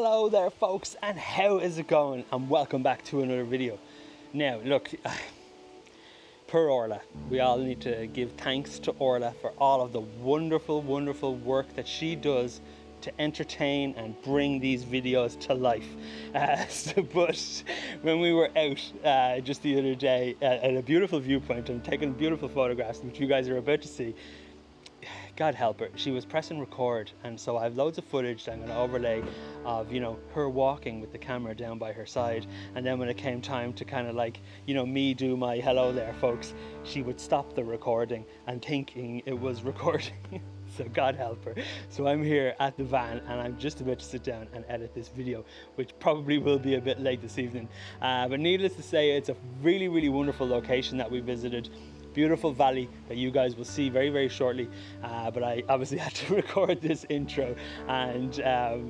Hello there folks, and how is it going? And welcome back to another video. Now look, per Orla, we all need to give thanks to Orla for all of the wonderful work that she does to entertain and bring these videos to life. But when we were out just the other day at a beautiful viewpoint and taking beautiful photographs, which you guys are about to see, God help her, she was pressing record, and so I have loads of footage that I'm going to overlay of, you know, her walking with the camera down by her side. And then when it came time to kind of like, you know, me do my hello there folks, she would stop the recording and thinking it was recording. So God help her. So I'm here at the van and I'm just about to sit down and edit this video, which probably will be a bit late this evening. But needless to say, it's a really wonderful location that we visited. Beautiful valley that you guys will see very shortly, but I obviously had to record this intro, and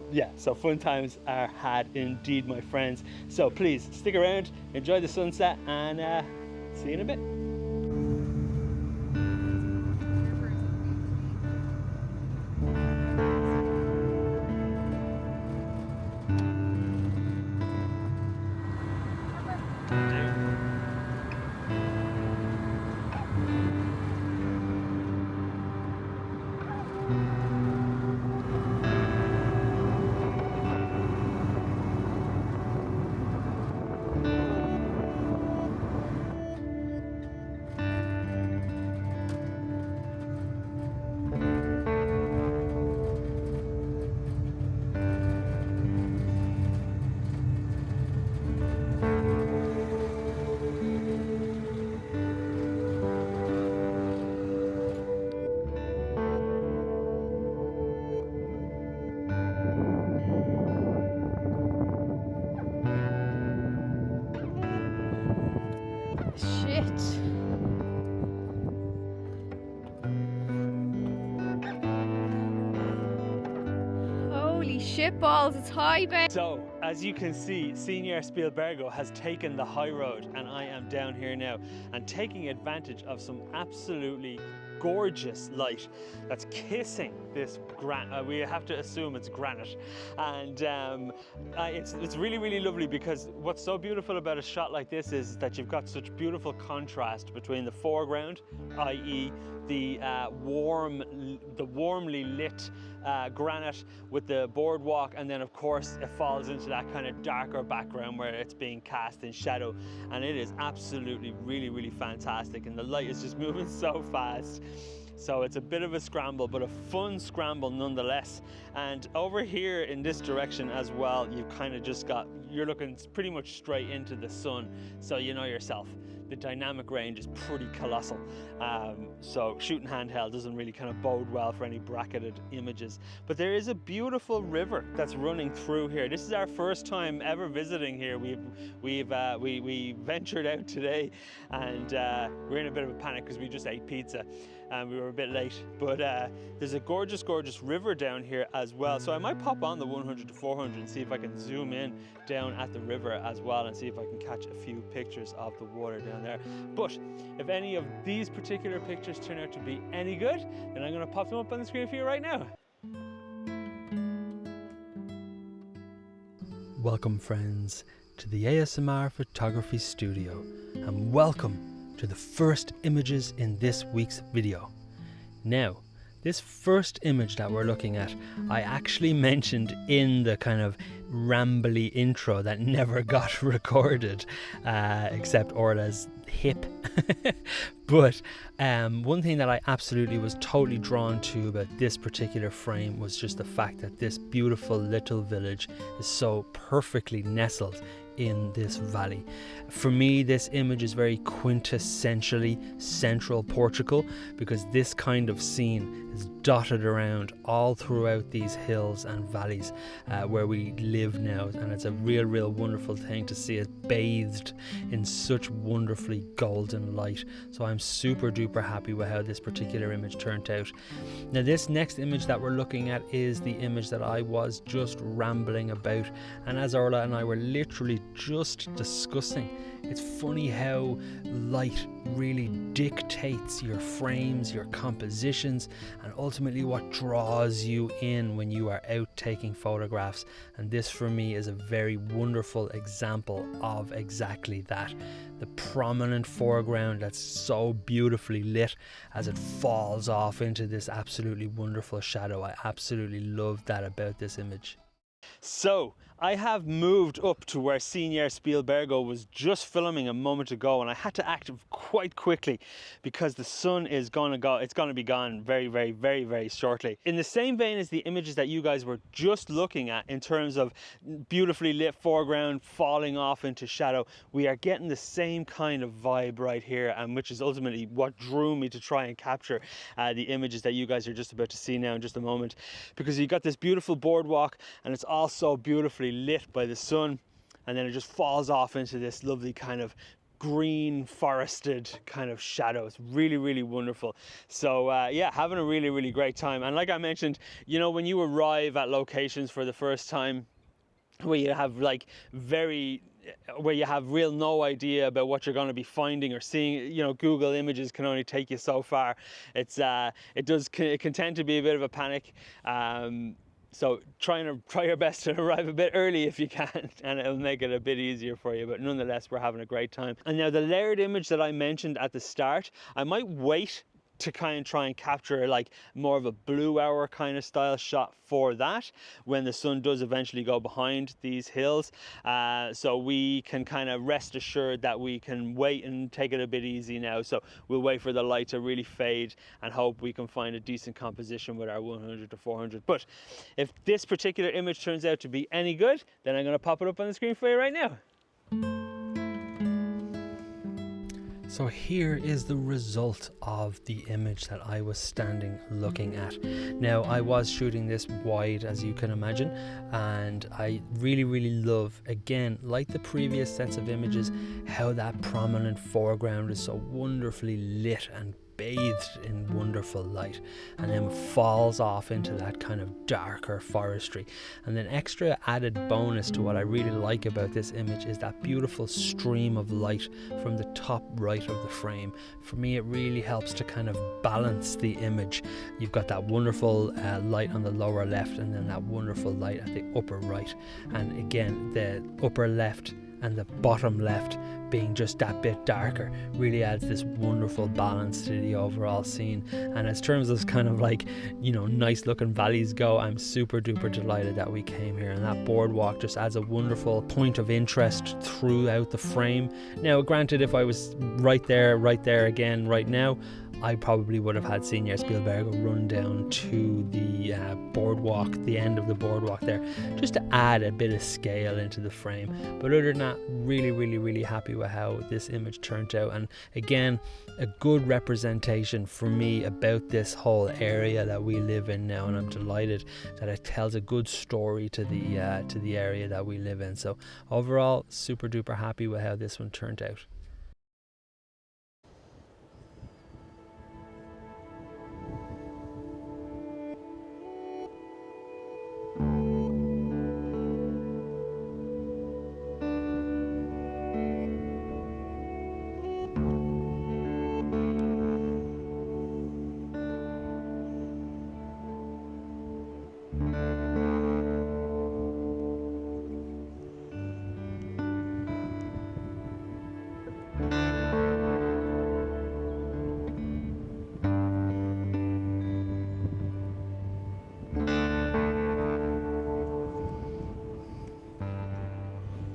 yeah, so fun times are had indeed, my friends. So please stick around, enjoy the sunset, and see you in a bit. Holy shit balls, it's high, babe. So as you can see, Senior Spielbergo has taken the high road, and I am down here now and taking advantage of some absolutely gorgeous light that's kissing this granite. We have to assume it's granite, and it's really lovely, because what's so beautiful about a shot like this is that you've got such beautiful contrast between the foreground, i.e. the warmly lit granite with the boardwalk, and then of course it falls into that kind of darker background where it's being cast in shadow, and it is absolutely really fantastic, and the light is just moving so fast. So it's a bit of a scramble, but a fun scramble nonetheless. And over here in this direction as well, you've kind of just got, you're looking pretty much straight into the sun, so you know yourself, the dynamic range is pretty colossal. So shooting handheld doesn't really kind of bode well for any bracketed images. But there is a beautiful river that's running through here. This is our first time ever visiting here. We ventured out today, and we're in a bit of a panic because we just ate pizza and we were a bit late. But there's a gorgeous river down here as well. So I might pop on the 100 to 400 and see if I can zoom in down at the river as well, and see if I can catch a few pictures of the water down there. But if any of these particular pictures turn out to be any good, then I'm going to pop them up on the screen for you right now. Welcome friends to the ASMR Photography Studio, and welcome to the first images in this week's video. Now, this first image that we're looking at, I actually mentioned in the kind of rambly intro that never got recorded, except Orla's hip. But one thing that I absolutely was totally drawn to about this particular frame was just the fact that this beautiful little village is so perfectly nestled in this valley. For me, this image is very quintessentially Central Portugal, because this kind of scene is dotted around all throughout these hills and valleys where we live now, and it's a real wonderful thing to see it bathed in such wonderfully golden light. So I'm super duper happy with how this particular image turned out. Now this next image that we're looking at is the image that I was just rambling about, and as Orla and I were literally just discussing, it's funny how light really dictates your frames, your compositions, and ultimately what draws you in when you are out taking photographs. And this for me is a very wonderful example of exactly that. The prominent foreground that's so beautifully lit as it falls off into this absolutely wonderful shadow. I absolutely love that about this image. So I have moved up to where Senior Spielbergo was just filming a moment ago, and I had to act quite quickly because the sun is going to go, it's going to be gone very shortly. In the same vein as the images that you guys were just looking at in terms of beautifully lit foreground falling off into shadow, we are getting the same kind of vibe right here, and which is ultimately what drew me to try and capture the images that you guys are just about to see now in just a moment, because you got this beautiful boardwalk and it's also beautifully lit by the sun, and then it just falls off into this lovely kind of green forested kind of shadow. It's really wonderful. So yeah, having a really great time. And like I mentioned, you know, when you arrive at locations for the first time where you have where you have real no idea about what you're going to be finding or seeing, you know, Google Images can only take you so far. It can tend to be a bit of a panic. So try your best to arrive a bit early if you can, and it'll make it a bit easier for you. But nonetheless, we're having a great time. And now the layered image that I mentioned at the start, I might wait to kind of try and capture like more of a blue hour kind of style shot for that when the sun does eventually go behind these hills, so we can kind of rest assured that we can wait and take it a bit easy now. So we'll wait for the light to really fade and hope we can find a decent composition with our 100 to 400. But if this particular image turns out to be any good, then I'm going to pop it up on the screen for you right now. So here is the result of the image that I was standing looking at. Now, I was shooting this wide, as you can imagine, and I really love, again, like the previous sets of images, how that prominent foreground is so wonderfully lit and bathed in wonderful light, and then falls off into that kind of darker forestry. And then extra added bonus to what I really like about this image is that beautiful stream of light from the top right of the frame. For me, it really helps to kind of balance the image. You've got that wonderful light on the lower left, and then that wonderful light at the upper right, and again the upper left and the bottom left being just that bit darker really adds this wonderful balance to the overall scene. And as terms of kind of like, you know, nice looking valleys go, I'm super duper delighted that we came here, and that boardwalk just adds a wonderful point of interest throughout the frame. Now granted, if I was right there again right now, I probably would have had Senior Spielbergo run down to the boardwalk, the end of the boardwalk there, just to add a bit of scale into the frame. But other than that, really happy with how this image turned out. And again, a good representation for me about this whole area that we live in now, and I'm delighted that it tells a good story to the area that we live in. So overall, super duper happy with how this one turned out.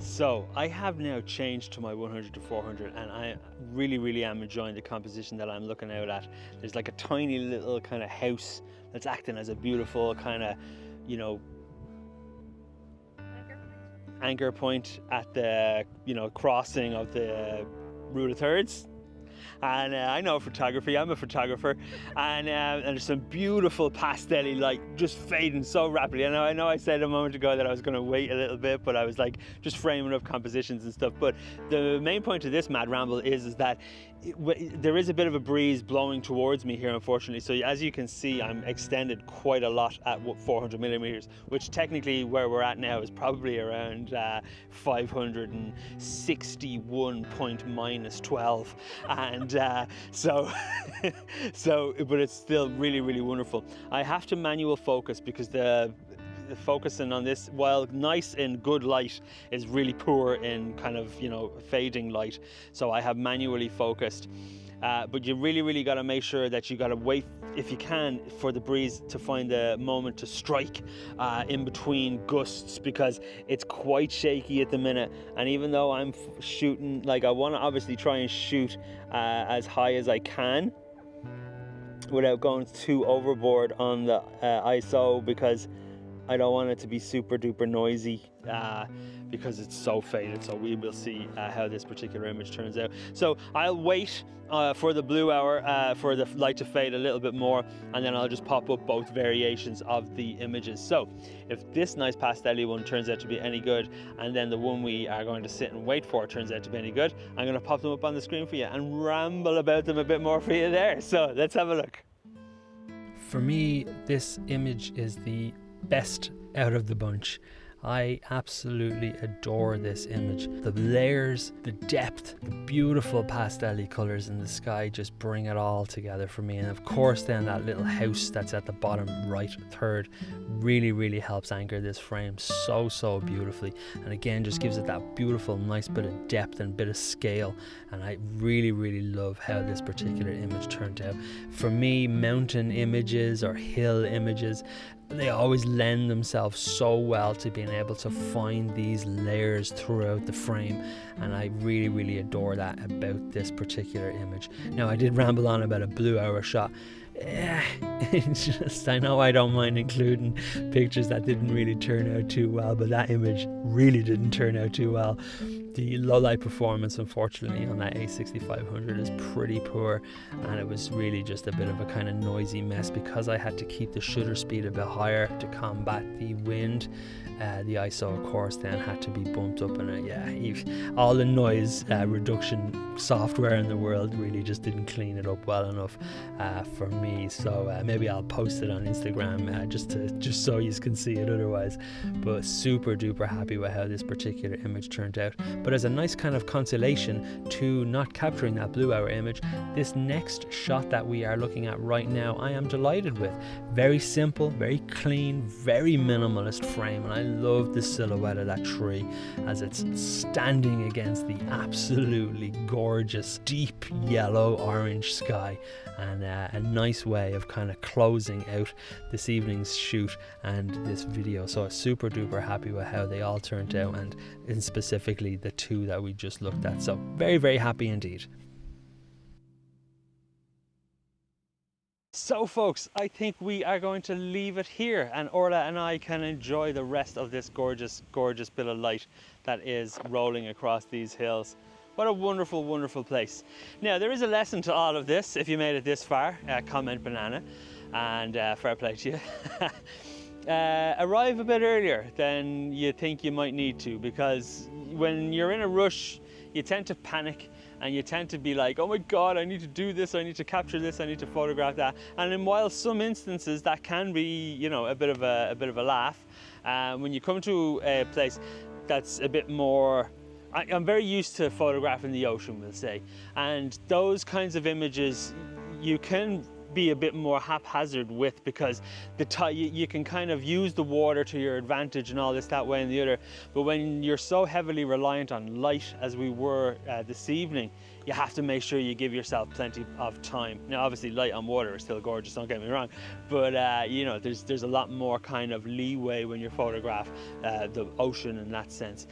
So I have now changed to my 100 to 400, and I really am enjoying the composition that I'm looking out at. There's like a tiny little kind of house that's acting as a beautiful kind of, you know, anchor point at the, you know, crossing of the Rule of Thirds. And I know photography, I'm a photographer, and there's some beautiful pastel-y light just fading so rapidly. I know I said a moment ago that I was going to wait a little bit, but I was like just framing up compositions and stuff. But the main point of this mad ramble is that there is a bit of a breeze blowing towards me here, unfortunately. So as you can see, I'm extended quite a lot at 400 millimeters, which technically where we're at now is probably around 561 point minus 12. And and so but it's still really, really wonderful. I have to manual focus because the focusing on this, while nice in good light, is really poor in kind of, you know, fading light. So I have manually focused. But you really, really got to make sure that you got to wait, if you can, for the breeze to find the moment to strike in between gusts, because it's quite shaky at the minute. And even though I'm shooting, like, I want to obviously try and shoot as high as I can without going too overboard on the ISO, because I don't want it to be super duper noisy because it's so faded. So we will see how this particular image turns out. So I'll wait for the blue hour for the light to fade a little bit more, and then I'll just pop up both variations of the images. So if this nice pastel-y one turns out to be any good, and then the one we are going to sit and wait for turns out to be any good, I'm going to pop them up on the screen for you and ramble about them a bit more for you there. So let's have a look. For me, this image is the best out of the bunch. I absolutely adore this image. The layers, the depth, the beautiful pastel-y colours in the sky just bring it all together for me. And of course then that little house that's at the bottom right third really, really helps anchor this frame so beautifully. And again, just gives it that beautiful, nice bit of depth and bit of scale. And I really, really love how this particular image turned out. For me, mountain images or hill images, they always lend themselves so well to being able to find these layers throughout the frame, and I really, really adore that about this particular image. Now, I did ramble on about a blue hour shot. It's just, I know I don't mind including pictures that didn't really turn out too well, but that image really didn't turn out too well. The low light performance, unfortunately, on that A6500 is pretty poor, and it was really just a bit of a kind of noisy mess because I had to keep the shutter speed a bit higher to combat the wind. The ISO, of course, then had to be bumped up, and all the noise reduction software in the world really just didn't clean it up well enough for me. So maybe I'll post it on Instagram just so you can see it otherwise. But super duper happy with how this particular image turned out. But as a nice kind of consolation to not capturing that blue hour image, this next shot that we are looking at right now, I am delighted with. Very simple, very clean, very minimalist frame, and I love the silhouette of that tree as it's standing against the absolutely gorgeous deep yellow orange sky, and a nice way of kind of closing out this evening's shoot and this video. So super duper happy with how they all turned out, and in specifically the two that we just looked at. So very, very happy indeed. So folks, I think we are going to leave it here, and Orla and I can enjoy the rest of this gorgeous, gorgeous bit of light that is rolling across these hills. What a wonderful, wonderful place. Now, there is a lesson to all of this. If you made it this far, comment banana, and fair play to you. Arrive a bit earlier than you think you might need to, because when you're in a rush, you tend to panic, and you tend to be like, oh my God, I need to do this, I need to capture this, I need to photograph that. And in while some instances that can be, you know, a bit of a laugh, when you come to a place that's a bit more, I'm very used to photographing the ocean, we'll say, and those kinds of images you can be a bit more haphazard with, because you can kind of use the water to your advantage and all this, that way and the other. But when you're so heavily reliant on light as we were this evening, you have to make sure you give yourself plenty of time. Now obviously light on water is still gorgeous, don't get me wrong, but you know, there's a lot more kind of leeway when you photograph the ocean in that sense,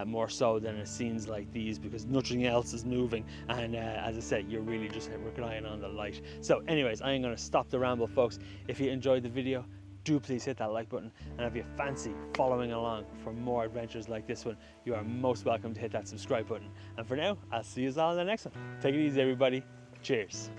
more so than in scenes like these, because nothing else is moving, and as I said, you're really just relying on the light. So anyways, I am going to stop the ramble, folks. If you enjoyed the video, do please hit that like button, and if you fancy following along for more adventures like this one, you are most welcome to hit that subscribe button. And for now, I'll see you all in the next one. Take it easy, everybody. Cheers.